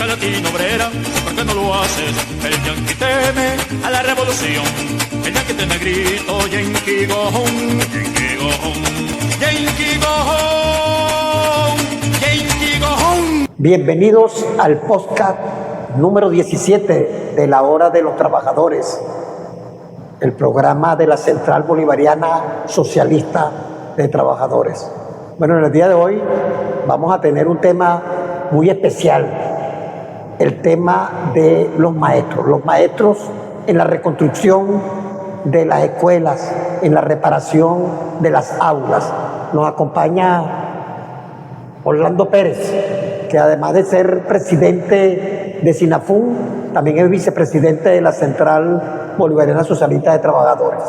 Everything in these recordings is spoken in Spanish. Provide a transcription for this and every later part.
latina obrera, ¿por qué no lo haces? El yanqui teme a la revolución. El yanqui teme grito, Yankee go home, Yankee go home, Yankee go home, Yankee go home. Bienvenidos al podcast número 17 de la Hora de los Trabajadores, el programa de la Central Bolivariana Socialista de Trabajadores. Bueno, en el día de hoy vamos a tener un tema muy especial, el tema de los maestros en la reconstrucción de las escuelas, en la reparación de las aulas. Nos acompaña Orlando Pérez, que además de ser presidente de SINAFUN, también es vicepresidente de la Central Bolivariana Socialista de Trabajadores.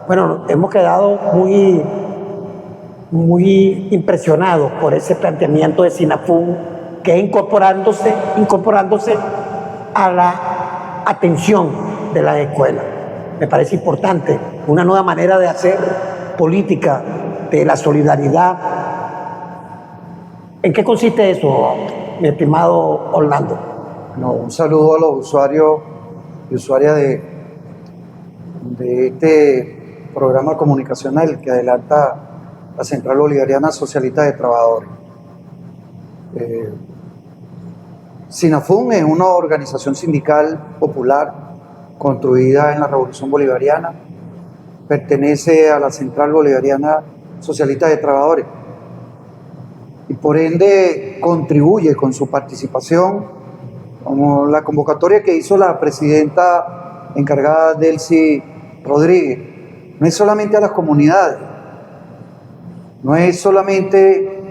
Bueno, hemos quedado muy impresionados por ese planteamiento de SINAFUN, que es incorporándose a la atención de las escuelas. Me parece importante, una nueva manera de hacer política de la solidaridad. ¿En qué consiste eso, mi estimado Orlando? No, un saludo a los usuarios y usuarias de este programa comunicacional que adelanta la Central Bolivariana Socialista de Trabajadores. SINAFUN es una organización sindical popular construida en la Revolución Bolivariana. Pertenece a la Central Bolivariana Socialista de Trabajadores y por ende contribuye con su participación, como la convocatoria que hizo la presidenta encargada Delcy Rodríguez. No es solamente a las comunidades, no es solamente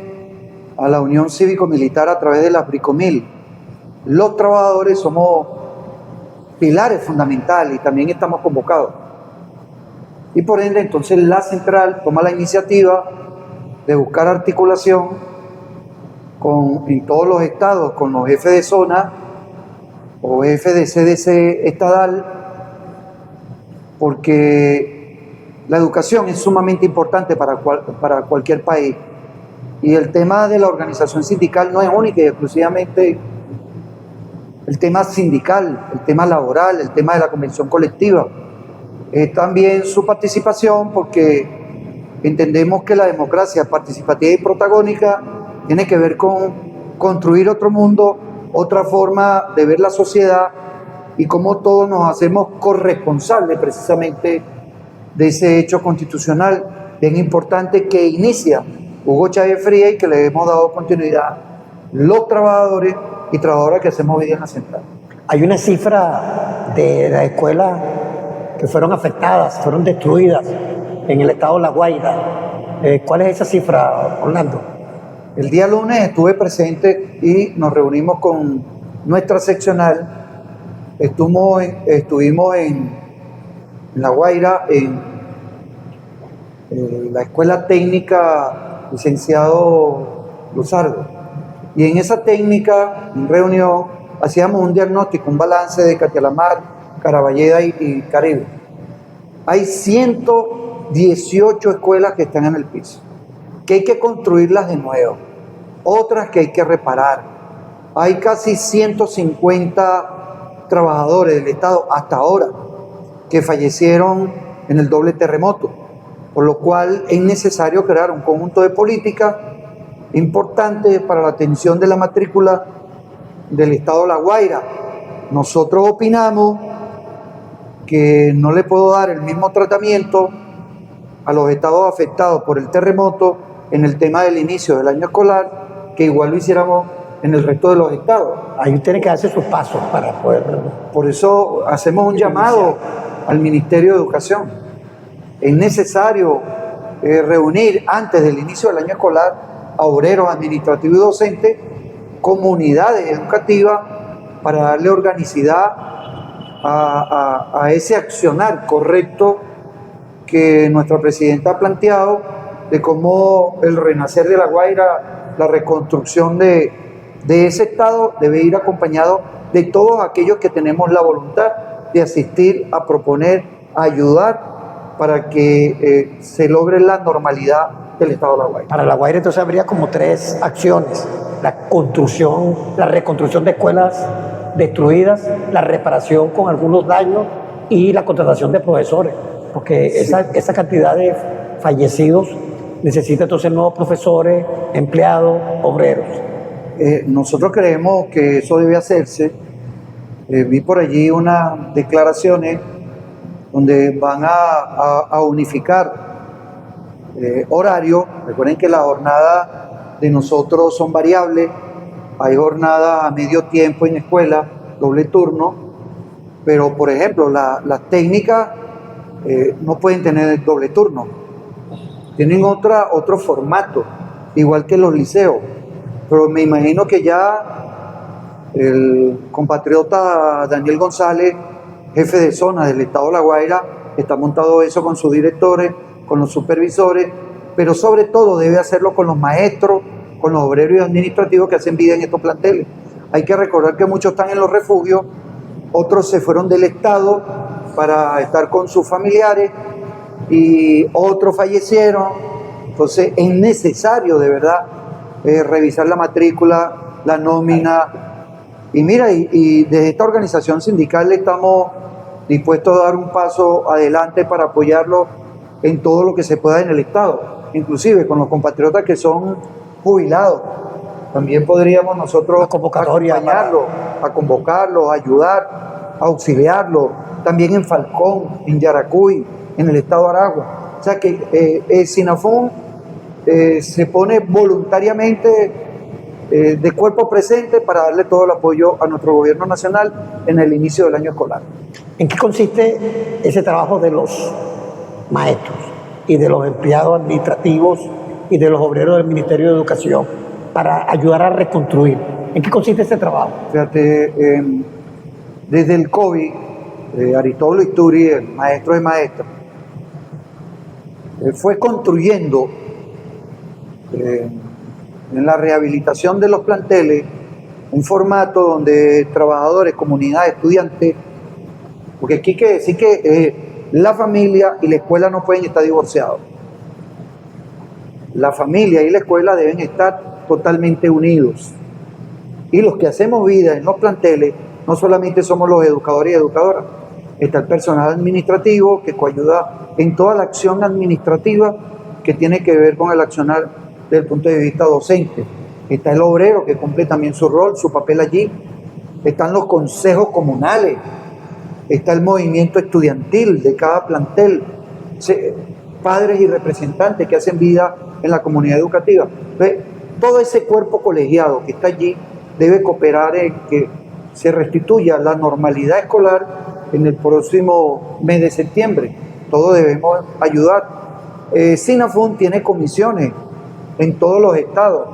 a la Unión Cívico-Militar a través de la Bricomil. Los trabajadores somos pilares fundamentales y también estamos convocados. Y por ende, entonces la central toma la iniciativa de buscar articulación en todos los estados con los jefes de zona o jefes de CDC estadal, porque la educación es sumamente importante para cualquier país. Y el tema de la organización sindical no es única y exclusivamente el tema sindical, el tema laboral, el tema de la convención colectiva. Es también su participación, porque entendemos que la democracia participativa y protagónica tiene que ver con construir otro mundo, otra forma de ver la sociedad y cómo todos nos hacemos corresponsables precisamente de ese hecho constitucional bien importante que inicia Hugo Chávez Frías y que le hemos dado continuidad los trabajadores y trabajadoras que hacemos hoy día en la central. Hay una cifra de las escuelas que fueron afectadas, fueron destruidas en el estado de La Guaira. ¿Cuál es esa cifra, Orlando? El día lunes estuve presente y nos reunimos con nuestra seccional. Estuvimos en La Guaira, en la Escuela Técnica Licenciado Luzardo. Y en esa técnica, en reunión, hacíamos un diagnóstico, un balance de Catialamar, Caraballeda y Caribe. Hay 118 escuelas que están en el piso, que hay que construirlas de nuevo, otras que hay que reparar. Hay casi 150 trabajadores del Estado hasta ahora que fallecieron en el doble terremoto, por lo cual es necesario crear un conjunto de políticas importante para la atención de la matrícula del estado de La Guaira. Nosotros opinamos que no le puedo dar el mismo tratamiento a los estados afectados por el terremoto en el tema del inicio del año escolar, que igual lo hiciéramos en el resto de los estados. Ahí tiene que darse sus pasos para poder... Por eso hacemos un llamado al Ministerio de Educación. Es necesario reunir antes del inicio del año escolar a obreros, administrativos y docentes, comunidades educativas, para darle organicidad a ese accionar correcto que nuestra presidenta ha planteado, de cómo el renacer de La Guaira, la reconstrucción de ese estado debe ir acompañado de todos aquellos que tenemos la voluntad de asistir, a proponer, a ayudar para que se logre la normalidad del estado de La Guaira. Para La Guaira entonces habría como 3 acciones. la construcción, la reconstrucción de escuelas destruidas, la reparación con algunos daños y la contratación de profesores, porque esa cantidad de fallecidos necesita entonces nuevos profesores, empleados, obreros. Nosotros creemos que eso debe hacerse. Vi por allí unas declaraciones donde van a unificar horario. Recuerden que las jornadas de nosotros son variables. Hay jornadas a medio tiempo en escuela, doble turno, pero por ejemplo las técnicas no pueden tener doble turno. Tienen otro formato, igual que los liceos. Pero me imagino que ya el compatriota Daniel González, jefe de zona del estado de La Guaira, está montado eso con sus directores, con los supervisores, pero sobre todo debe hacerlo con los maestros, con los obreros y administrativos que hacen vida en estos planteles. Hay que recordar que muchos están en los refugios, otros se fueron del estado para estar con sus familiares y otros fallecieron. Entonces es necesario de verdad revisar la matrícula, la nómina. Y mira, y desde esta organización sindical estamos dispuestos a dar un paso adelante para apoyarlo en todo lo que se pueda en el Estado, inclusive con los compatriotas que son jubilados. También podríamos nosotros acompañarlos, a convocarlos, a ayudar, a auxiliarlos. También en Falcón, en Yaracuy, en el estado de Aragua. O sea que SINAFUN se pone voluntariamente de cuerpo presente para darle todo el apoyo a nuestro gobierno nacional en el inicio del año escolar. ¿En qué consiste ese trabajo de los maestros y de los empleados administrativos y de los obreros del Ministerio de Educación para ayudar a reconstruir? ¿En qué consiste ese trabajo? Fíjate, desde el COVID, Aristóbulo Isturi, el maestro de maestros, fue construyendo en la rehabilitación de los planteles un formato donde trabajadores, comunidades, estudiantes, porque aquí hay que decir que la familia y la escuela no pueden estar divorciados. La familia y la escuela deben estar totalmente unidos. Y los que hacemos vida en los planteles no solamente somos los educadores y educadoras, está el personal administrativo que coayuda en toda la acción administrativa que tiene que ver con el accionar desde el punto de vista docente. Está el obrero que cumple también su rol, su papel allí. Están los consejos comunales, está el movimiento estudiantil de cada plantel, padres y representantes que hacen vida en la comunidad educativa. Entonces, todo ese cuerpo colegiado que está allí debe cooperar en que se restituya la normalidad escolar en el próximo mes de septiembre. Todos debemos ayudar. SINAFUN tiene comisiones en todos los estados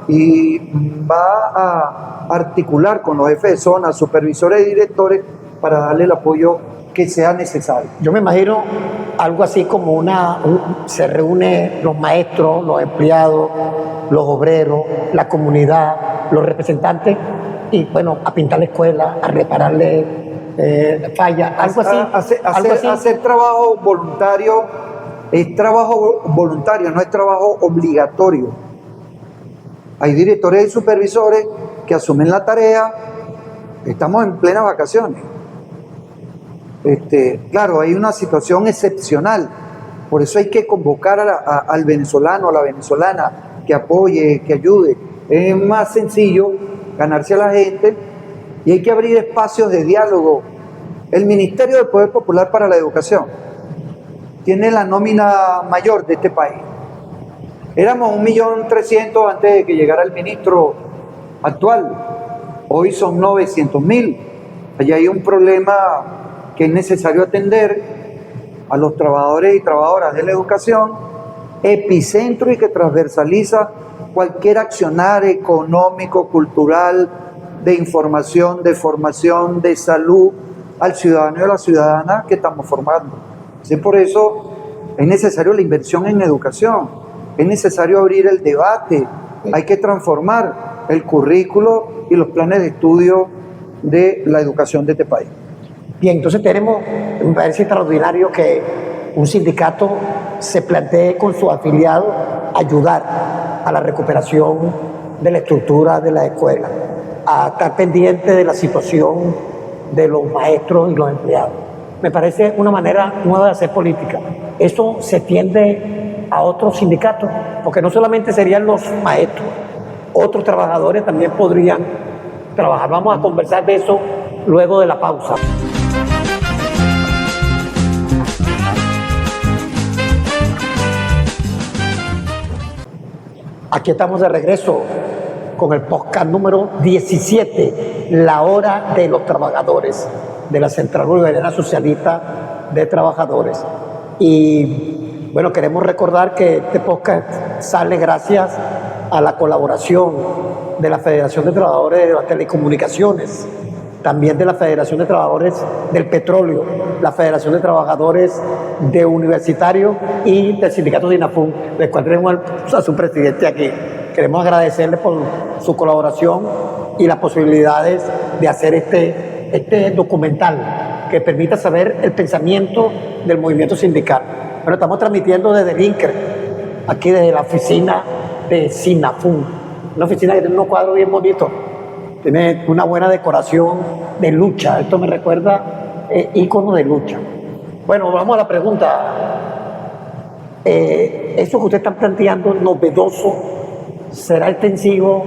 y va a articular con los jefes de zona, supervisores y directores para darle el apoyo que sea necesario. Yo me imagino algo así como se reúnen los maestros, los empleados, los obreros, la comunidad, los representantes y bueno, a pintar la escuela, a repararle fallas, algo así. Hacer trabajo voluntario. Es trabajo voluntario, no es trabajo obligatorio. Hay directores y supervisores que asumen la tarea. Estamos en plenas vacaciones. Claro, hay una situación excepcional. Por eso hay que convocar al venezolano, a la venezolana, que apoye, que ayude. Es más sencillo ganarse a la gente y hay que abrir espacios de diálogo. El Ministerio del Poder Popular para la Educación tiene la nómina mayor de este país. Éramos 1.300.000 antes de que llegara el ministro actual. Hoy son 900.000. Allí hay un problema que es necesario atender a los trabajadores y trabajadoras de la educación, epicentro y que transversaliza cualquier accionar económico, cultural, de información, de formación, de salud al ciudadano y a la ciudadana que estamos formando. Sí, por eso es necesario la inversión en educación, es necesario abrir el debate, hay que transformar el currículo y los planes de estudio de la educación de este país. Bien, entonces me parece extraordinario que un sindicato se plantee con sus afiliados ayudar a la recuperación de la estructura de la escuela, a estar pendiente de la situación de los maestros y los empleados. Me parece una manera nueva de hacer política. Eso se extiende a otros sindicatos, porque no solamente serían los maestros, otros trabajadores también podrían trabajar. Vamos a conversar de eso luego de la pausa. Aquí estamos de regreso con el podcast número 17, La Hora de los Trabajadores, de la Central Bolivariana Socialista de Trabajadores. Y bueno, queremos recordar que este podcast sale gracias a la colaboración de la Federación de Trabajadores de las Telecomunicaciones, también de la Federación de Trabajadores del Petróleo, la Federación de Trabajadores de Universitarios y del Sindicato de INAFUN, del cual tenemos a su presidente aquí. Queremos agradecerle por su colaboración y las posibilidades de hacer este documental que permita saber el pensamiento del movimiento sindical. Bueno, estamos transmitiendo desde el INCRE, aquí desde la oficina de SINAFUN, una oficina que tiene unos cuadros bien bonitos, tiene una buena decoración de lucha. Esto me recuerda íconos de lucha. Bueno, vamos a la pregunta. Eso que usted está planteando, novedoso, ¿será extensivo?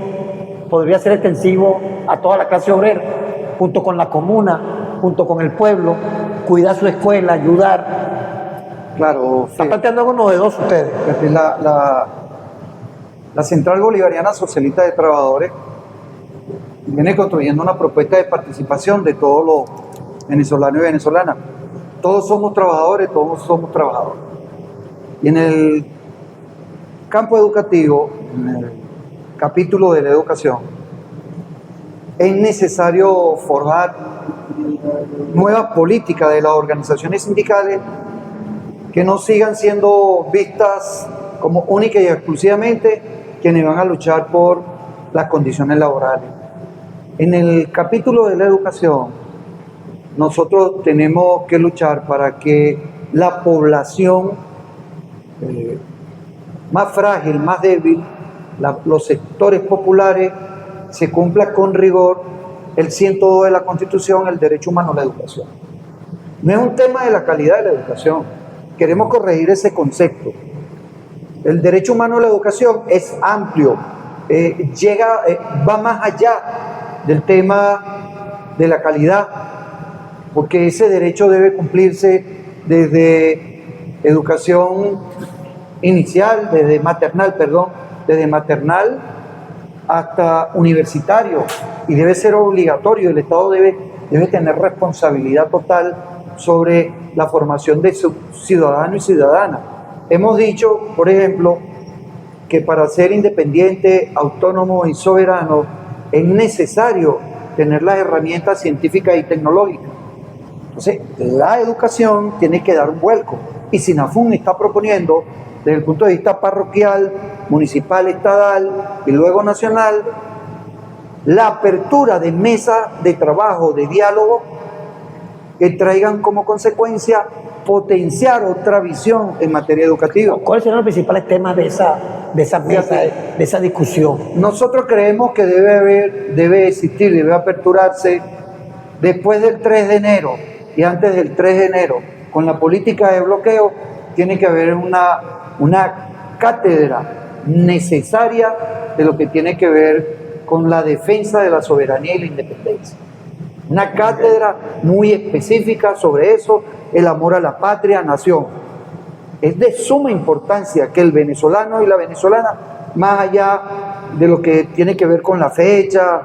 ¿Podría ser extensivo a toda la clase obrera, junto con la comuna, junto con el pueblo, cuidar su escuela, ayudar? Claro. ¿Están planteando algo novedoso ustedes? La Central Bolivariana Socialista de Trabajadores viene construyendo una propuesta de participación de todos los venezolanos y venezolanas. Todos somos trabajadores, todos somos trabajadores. Y en el campo educativo, en el capítulo de la educación, es necesario forjar nuevas políticas de las organizaciones sindicales que no sigan siendo vistas como única y exclusivamente quienes van a luchar por las condiciones laborales. En el capítulo de la educación, nosotros tenemos que luchar para que la población más frágil, más débil, los sectores populares, se cumpla con rigor el 102 de la Constitución, el derecho humano a la educación. No es un tema de la calidad de la educación, queremos corregir ese concepto. El derecho humano a la educación es amplio, va más allá del tema de la calidad, porque ese derecho debe cumplirse desde educación inicial, desde maternal hasta universitario, y debe ser obligatorio. El Estado debe tener responsabilidad total sobre la formación de su ciudadano y ciudadana. Hemos dicho, por ejemplo, que para ser independiente, autónomo y soberano es necesario tener las herramientas científicas y tecnológicas. Entonces, la educación tiene que dar un vuelco. Y SINAFUN está proponiendo, desde el punto de vista parroquial, municipal, estatal y luego nacional, la apertura de mesas de trabajo, de diálogo, que traigan como consecuencia potenciar otra visión en materia educativa. ¿Cuáles serán los principales temas de esa mesa, de esa discusión? Nosotros creemos que debe existir, debe aperturarse después del 3 de enero y antes del 3 de enero. Con la política de bloqueo tiene que haber una cátedra necesaria de lo que tiene que ver con la defensa de la soberanía y la independencia. Una cátedra muy específica sobre eso, el amor a la patria, nación. Es de suma importancia que el venezolano y la venezolana, más allá de lo que tiene que ver con la fecha,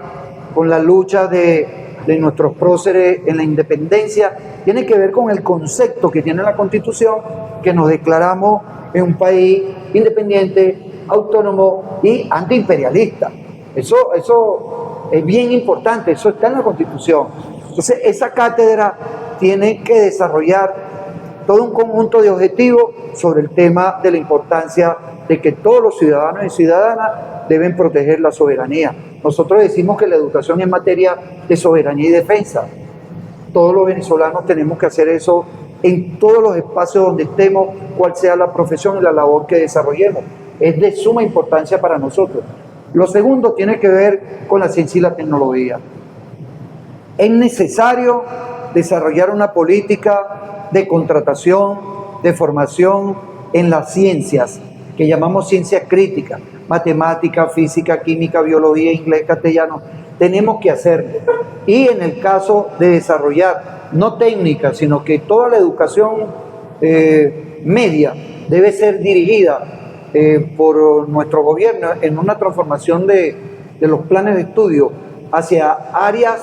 con la lucha de nuestros próceres en la independencia, tiene que ver con el concepto que tiene la Constitución, que nos declaramos en un país independiente, autónomo y antiimperialista. Eso es bien importante, eso está en la Constitución. Entonces, esa cátedra tiene que desarrollar todo un conjunto de objetivos sobre el tema de la importancia de que todos los ciudadanos y ciudadanas deben proteger la soberanía. Nosotros decimos que la educación es materia de soberanía y defensa. Todos los venezolanos tenemos que hacer eso en todos los espacios donde estemos, cual sea la profesión y la labor que desarrollemos. Es de suma importancia para nosotros. Lo segundo tiene que ver con la ciencia y la tecnología. Es necesario desarrollar una política de contratación, de formación en las ciencias, que llamamos ciencias críticas, matemática, física, química, biología, inglés, castellano. Tenemos que hacerlo. Y en el caso de desarrollar, no técnica, sino que toda la educación media debe ser dirigida por nuestro gobierno en una transformación de los planes de estudio hacia áreas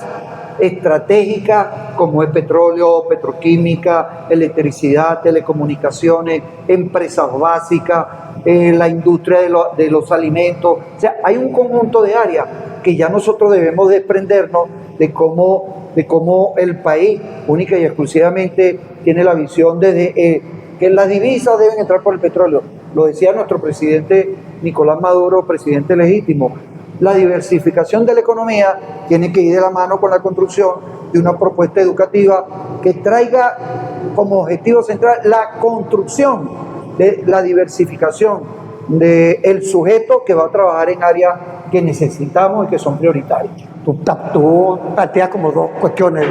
estratégicas como es petróleo, petroquímica, electricidad, telecomunicaciones, empresas básicas, la industria de los alimentos. O sea, hay un conjunto de áreas que ya nosotros debemos desprendernos de cómo el país única y exclusivamente tiene la visión de que las divisas deben entrar por el petróleo. Lo decía nuestro presidente Nicolás Maduro, presidente legítimo. La diversificación de la economía tiene que ir de la mano con la construcción de una propuesta educativa que traiga como objetivo central la construcción de la diversificación del sujeto que va a trabajar en áreas que necesitamos y que son prioritarias. Tú planteas como dos cuestiones.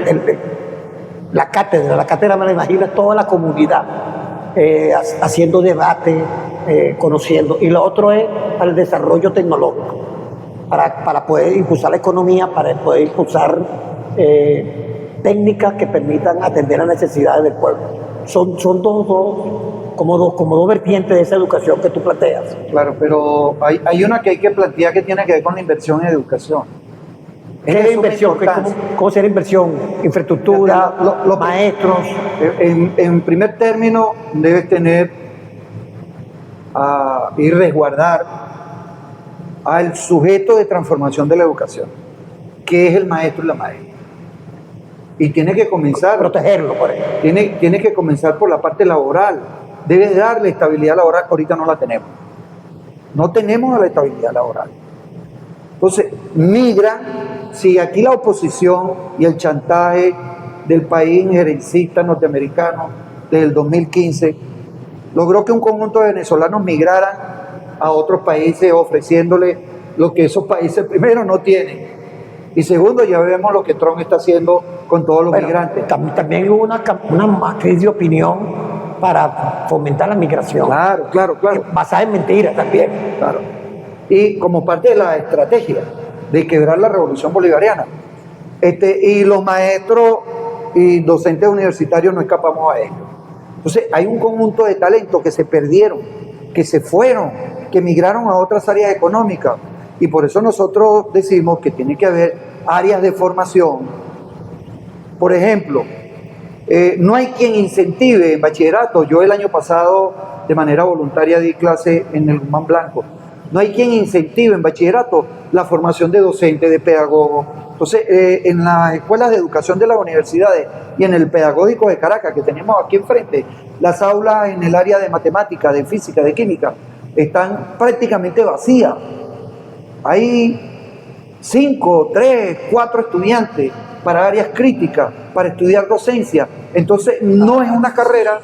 La cátedra me la imagino toda la comunidad haciendo debate, conociendo. Y lo otro es para el desarrollo tecnológico, para poder impulsar la economía, para poder impulsar técnicas que permitan atender las necesidades del pueblo. Son dos vertientes de esa educación que tú planteas. Claro, pero hay una que hay que plantear que tiene que ver con la inversión en educación. ¿Qué es inversión? ¿Cómo será inversión? Infraestructura, los maestros. En primer término, debes tener y resguardar al sujeto de transformación de la educación, que es el maestro y la maestra. Y tiene que comenzar... Protegerlo, por ejemplo. Tiene que comenzar por la parte laboral. Debes darle estabilidad laboral, ahorita no la tenemos. No tenemos la estabilidad laboral. Entonces, migran. Si aquí la oposición y el chantaje del país injerencista norteamericano desde el 2015 logró que un conjunto de venezolanos migraran a otros países ofreciéndole lo que esos países primero no tienen y segundo ya vemos lo que Trump está haciendo con todos los migrantes. También hubo una crisis de opinión para fomentar la migración. Claro. Basada en mentiras también. Claro. Y como parte de la estrategia de quebrar la revolución bolivariana. Y los maestros y docentes universitarios no escapamos a ello. Entonces, hay un conjunto de talentos que se perdieron, que se fueron, que migraron a otras áreas económicas. Y por eso nosotros decimos que tiene que haber áreas de formación. Por ejemplo, no hay quien incentive en bachillerato. Yo el año pasado, de manera voluntaria, di clase en el Guzmán Blanco. No hay quien incentive en bachillerato la formación de docentes, de pedagogos. Entonces, en las escuelas de educación de las universidades y en el pedagógico de Caracas, que tenemos aquí enfrente, las aulas en el área de matemática, de física, de química, están prácticamente vacías. Hay 5, 3, 4 estudiantes para áreas críticas, para estudiar docencia. Entonces, no es una carrera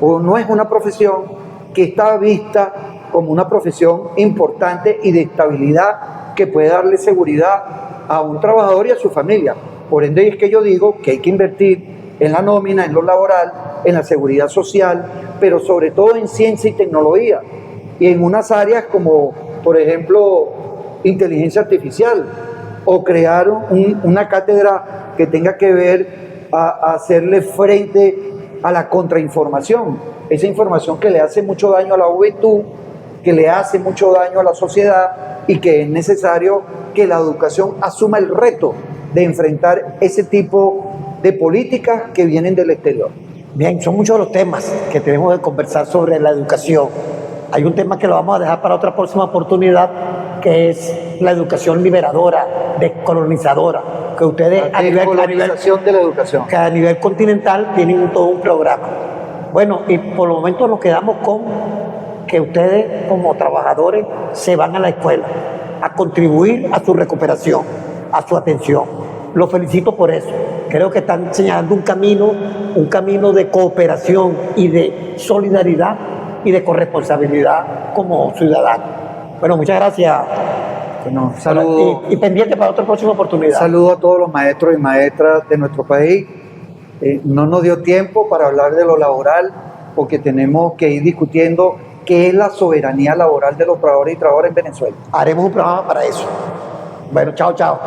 o no es una profesión que está vista como una profesión importante y de estabilidad que puede darle seguridad a un trabajador y a su familia. Por ende es que yo digo que hay que invertir en la nómina, en lo laboral, en la seguridad social, pero sobre todo en ciencia y tecnología y en unas áreas como, por ejemplo, inteligencia artificial o crear una cátedra que tenga que ver a hacerle frente a la contrainformación, esa información que le hace mucho daño a la juventud, que le hace mucho daño a la sociedad y que es necesario que la educación asuma el reto de enfrentar ese tipo de políticas que vienen del exterior. Bien, son muchos los temas que tenemos que conversar sobre la educación. Hay un tema que lo vamos a dejar para otra próxima oportunidad, que es la educación liberadora, descolonizadora, que ustedes a nivel de la educación, que a nivel continental tienen todo un programa. Bueno, y por el momento nos quedamos con que ustedes como trabajadores se van a la escuela a contribuir a su recuperación, a su atención. Los felicito por eso. Creo que están señalando un camino de cooperación y de solidaridad y de corresponsabilidad como ciudadanos. Bueno, muchas gracias. Bueno, saludo. Y pendiente para otra próxima oportunidad. Saludo a todos los maestros y maestras de nuestro país. No nos dio tiempo para hablar de lo laboral porque tenemos que ir discutiendo qué es la soberanía laboral de los trabajadores y trabajadoras en Venezuela. Haremos un programa para eso. Bueno, chao, chao.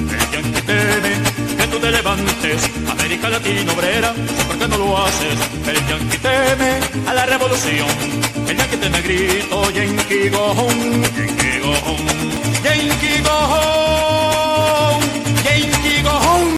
El yanqui teme que tú te levantes, América Latina obrera, ¿por qué no lo haces? El yanqui teme a la revolución, el yanqui teme grito, Yankee go home, Yankee go home, Yankee go home.